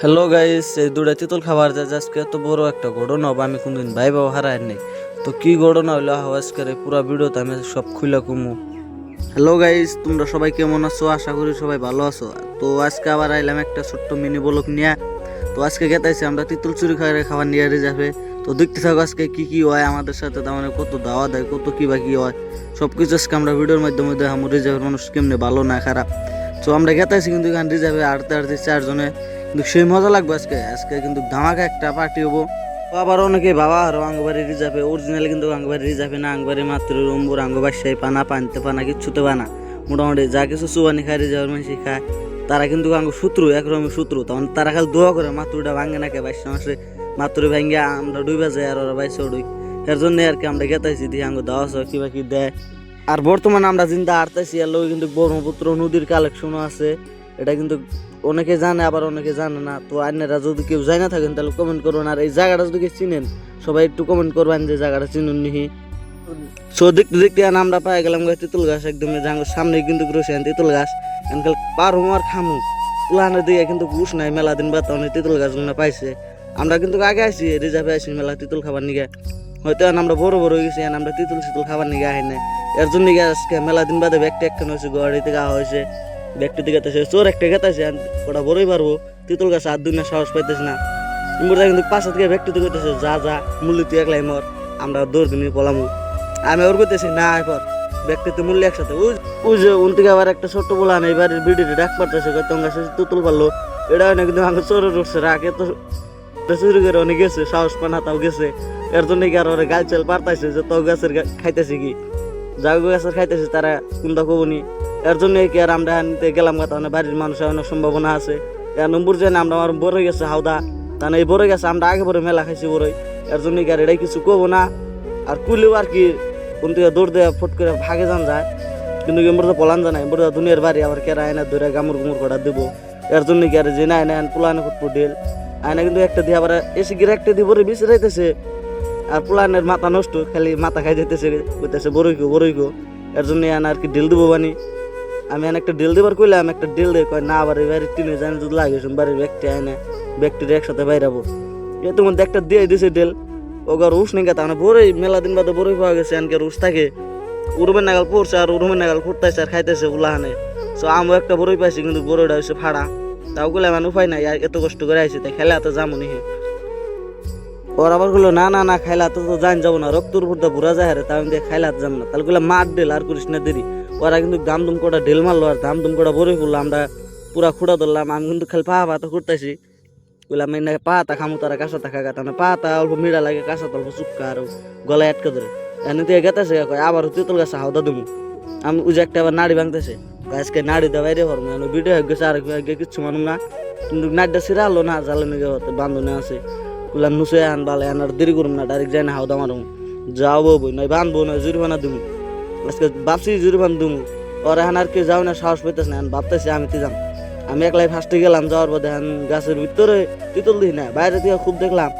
Hello guys, এই দুটা তিতল খাবার যায় আজকে এত বড় একটা ঘটনা হবে আমি কোনদিন ভাইবাও হারাই নাই। তো কি ঘটনা হইলো আজকের এই পুরো ভিডিওতে আমি সব খুলে কুমু। হ্যালো গাইস, তোমরা সবাই কেমন আছো? আশা করি সবাই ভালো আছো। তো আজকে আবার আইলাম একটা ছোট্ট মিনি ব্লগ নিয়ে। তো আজকে গেতাইছি আমরা তিতুল চুরি খাবার নিয়ে যাবে। তো দেখতে থাকো আজকে কি কি হয় আমাদের সাথে, তার মানে কত দাওয়া দেয়, কত কি বা কি হয় সবকিছু আজকে আমরা ভিডিওর মাধ্যমে দেখাবো। রিজার্ভের মানুষ কেমনে ভালো না খারাপ। তো আমরা গেতাইছি কিন্তু এখানে রিজার্ভে আড়তে আড়তে চারজনে, কিন্তু সেই মজা লাগবে আজকে। আজকে কিন্তু ধামাকা একটা পার্টি হবো। আবার অনেকে বাবা আরো আঙ্গবাড়ি রিজার্ভে, অরিজিনালি কিন্তু আঙ্গবাড়ি রিজার্ভে না, আঙ্গবাড়ি মাত্র রম্বুর আঙ্গবাসায় পানা পানতে পানা কিচ্ছুতে পানা মোটামুটি যা কিছু চুবানি খায় রিজার্ভের মানুষ খায়। তারা কিন্তু আঙ্গ শত্রু, একরকমের শত্রু। তখন তারা খালি দোয়া করে মাতুরটা ভাঙে নাকে বাইশ মাসে মাতুরে ভাঙ্গে আমরা ডুবে যাই আর ওরা বাইশে উড়ুই। এর জন্য আর কি আমরা গেতাইছি দিয়ে আঙ্গ দাওয়া কিবা কি দেয়। আর বর্তমানে আমরা চিন্তা হারতেছি এর লোক কিন্তু ব্রহ্মপুত্র নদীর কালেকশনও আছে। এটা কিন্তু অনেকে জানে আবার অনেকে জানে না। তো আপনারা যদি কেউ জানা থাকেন তাহলে কমেন্ট করবেন। আর এই জায়গাটা যদি কেউ চিনেন সবাই একটু কমেন্ট করবেন যে জায়গাটা চিনুন নিহি। সো দেখতে দেখতে আমরা পাই গেলাম তেঁতুল গাছ, একদম সামনে কিন্তু রয়েছেন তেঁতুল গাছ। এনকাল পার আর খামু পুলানের দিকে কিন্তু ঘুষ নাই, মেলা দিন বাদ অনেক তেঁতুল গাছগুলো পাইছে। আমরা কিন্তু আগে আসি রিজার্ভে আসি মেলা তিতুল খাবার নিগে, হয়তো আমরা বড় বড় হয়ে গেছি, আমরা তিতুল শীতুল খাবার নিগে আহি না। এর জন্য আজকে মেলা দিন বাদে ব্যাগটা একখান হয়েছে, গুয়াহাটি থেকে আওয়া হয়েছে। ব্যক্তি গেতেছে চোর একটা গেতেছে, ওটা বড়ই পারবো তিতুল গাছ আর দুই না সাহস পাইতেছে না। কিন্তু পাশে থেকে ব্যক্তি গেতেছে যা যা মূল্য তুই একলাই মর, আমরা দৌড় দিন পলামু। আমি ওর করতেছি না এরপর ব্যক্তিতে মূল্য একসাথে ওই যে উন থেকে আবার একটা ছোট্ট বলা নেই বাড়ির বিডিতে ডাক পারতেছে তোর গাছে তুতুল পারলো। এটা হয় না, কিন্তু আমাকে চোরের উঠছে রাখ, এত চুরি করে অনেক গেছে, সাহস পানা তাও গেছে। এর জন্য কি আর ওরা গাল চাল পারতাইছে যে তো গাছের খাইতেছে কি যা গাছের খাইতেছে তারা কোনটা কবনি। এর জন্য কি আর আমরা নিতে গেলাম গা, তাহলে বাড়ির মানুষের অনেক সম্ভাবনা আছে। এর নম্বর যে আমরা আমার বড়ই গেছে হাওদা, তাহলে এই বড়ই গেছে আমরা আগে পরে মেলা খাইছি বড়ই। এর জন্য কি আর এটাই কিছু কবো না। আর কুলেও আর কি কোন থেকে দৌড় দেওয়া ফট করে ভাগে যান যায়, কিন্তু এমর তো পলান জানাই এমর দুনিয়ার বাড়ি আবার কেরা আয়না ধরে গামুর গুমুর করা দেবো। এর জন্য কি আর যে না আয়না পুলানে ফুটবো ডেল আয়না কিন্তু একটা দিয়ে আবার এসে গিয়ে একটা দিয়ে বড়ই বেশি রাইতেছে। আর পুলানের মাথা নষ্ট, খালি মাথা খাই যেতেছে বলতেছে বড়ই গো। এর জন্য আর কি ডেল দেবো বানি। আমি একটা ডেল দেবার কইলাম, একটা ডেল দে কয় না, আবার বাড়ির টিনে জানি যদি লাগে বাড়ির ব্যক্তি আয়না ব্যক্তির একসাথে বাইরাবো। এ তোমার একটা দিয়ে দিছে ডেল ওগার উস নেই গেতা, মানে বড়ই মেলা দিন বাদে বড়ই পাওয়া গেছে। আনকে উস থাকে উরুমের নাগাল পড়ছে আর উরুমের নাগাল ফুটতেছে আর খাইতেছে উলাহানে। সো আমি একটা বড়ই পাইছি, কিন্তু বড়ইটা হচ্ছে ফাড়া। তাও গুলো মানে উপায় নাই, এত কষ্ট করে আইছি তাই খেলা তো যাবো নি। ওর আবার গুলো না না না খাইলা তো জান যাবো না, রক্তর উপর বুড়া যায় রে, তাও দিয়ে খাইলা যাবো না। তাহলে গুলো মার ডেল আর করিস না দেরি। ওরা কিন্তু দাম দুম কটা ঢেল মারলো আর দাম দুম কটা বড়ই করলো, আমরা পুরা খুঁড়া ধরলাম। আমি কিন্তু খালি পা তো খুঁড়তেছি বললাম না পাতা খামু, তারা কাঁচা থাকা গাতা না পাতা অল্প মিড়া লাগে, কাঁচা অল্প চুপকা আর গলায় আটকে ধরে এনে দিয়ে গেতেছে আবার তেঁতুল গাছে হাওদা দেবো। আমি ওই যে একটা আবার নাড়ি ভাঙতেছে, আজকে নাড়ি দেওয়া বাইরে হরম ভিডিও হয়ে গেছে আর কিচ্ছু মানুষ না, কিন্তু নাড়িটা ছিঁড়া হলো না জ্বালানি বান্ধনে আছে। বললাম নুসে আন বালে আনার দেরি করুম না, ডাইরেক্ট যাই না হাওদা মারুম, যাবো বই নয় বানবো নয় জরিমানা দেবো। আজকে ভাবছি জরিমানা দেবো, ওরা এখন আর কেউ যাও না, সাহস পাইতেছে না। ভাবতেছি আমি তো যাম, আমি একলাই ফার্স্টে গেলাম। যাওয়ার পর দেখেন গাছের ভিতরে তিতল দিই না, বাইরে থেকে খুব দেখলাম,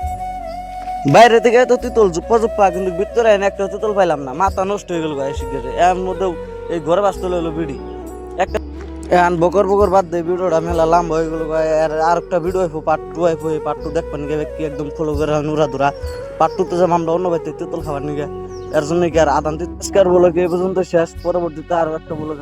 বাইরে থেকে তো তিতল জুপ্পা জুপ্পা, কিন্তু ভিতরে একটা তিতল পাইলাম না। মাথা নষ্ট হয়ে গেল গায়ে শিখে। এর মধ্যে এই ঘরে বাঁচতে হলো বিড়ি একটা এখন বকর বকর বাদ দেয়। ভিডিওটা মেলা লম্বা হয়ে গেল। আর একটা ভিডিও আইফো পার্ট 2 আইফো, এই পার্ট 2 দেখবেন কি একদম ফলো করে নুরা ধরা। পার্ট 2 তে যাবো আমরা অন্য বাড়িতে তিতল খাবার নিয়ে। এর জন্য কি আর আদান তিতস্কার বলে কি এই পর্যন্ত শেষ, পরবর্তীতে আরো একটা বলে